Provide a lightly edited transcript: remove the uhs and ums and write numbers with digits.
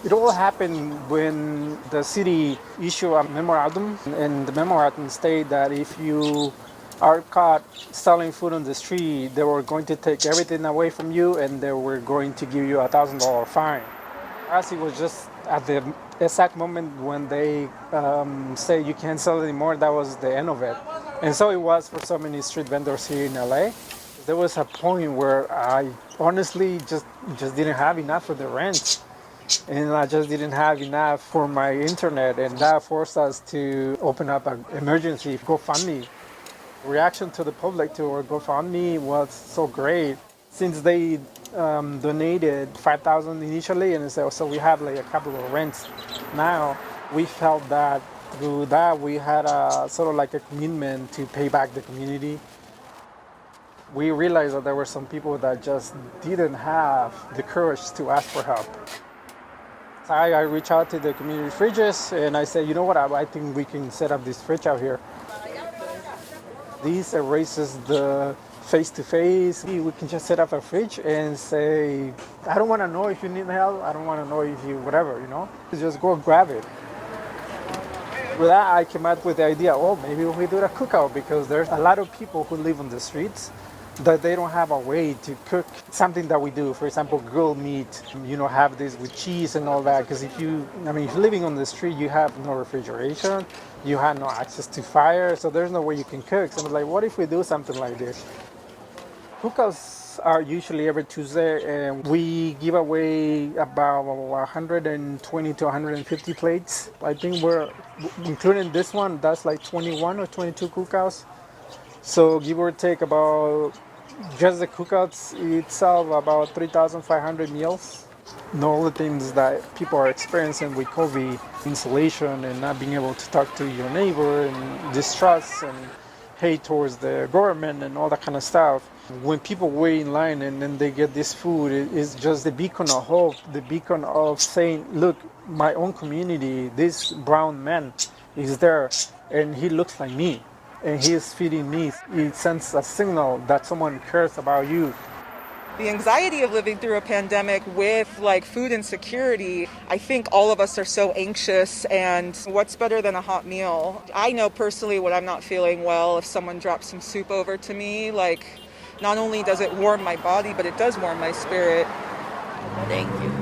It all happened when the city issued a memorandum, and the memorandum stated that if you are caught selling food on the street, they were going to take everything away from you and they were going to give you $1,000 fine. As it was just at the exact moment when they say you can't sell anymore, that was the end of it. And so it was for so many street vendors here in LA. There was a point where I honestly just didn't have enough for the rent. And I just didn't have enough for my internet, and that forced us to open up an emergency GoFundMe. Reaction to the public to our GoFundMe was so great. Since they donated $5,000 initially, and so we have like a couple of rents now, we felt that through that we had a sort of like a commitment to pay back the community. We realized that there were some people that just didn't have the courage to ask for help. I reached out to the community fridges and I said, you know what, I think we can set up this fridge out here. This erases the face-to-face. We can just set up a fridge and say, I don't want to know if you need help. I don't want to know if you whatever, you know. Just go grab it. With that, I came up with the idea, maybe we do a cookout because there's a lot of people who live on the streets that they don't have a way to cook something that we do. For example, grilled meat, have this with cheese and all that. Because if you're living on the street, you have no refrigeration, you have no access to fire, so there's no way you can cook. So I was like, what if we do something like this? Cookouts are usually every Tuesday, and we give away about 120 to 150 plates. I think we're, including this one, that's like 21 or 22 cookouts. So give or take about, just the cookouts itself, about 3,500 meals. And all the things that people are experiencing with COVID, insulation and not being able to talk to your neighbor and distrust and hate towards the government and all that kind of stuff. When people wait in line and then they get this food, it's just the beacon of hope, the beacon of saying, look, my own community, this brown man is there and he looks like me. And he is feeding me. It sends a signal that someone cares about you. The anxiety of living through a pandemic with food insecurity, I think all of us are so anxious, and what's better than a hot meal? I know personally when I'm not feeling well, if someone drops some soup over to me, not only does it warm my body, but it does warm my spirit. Thank you.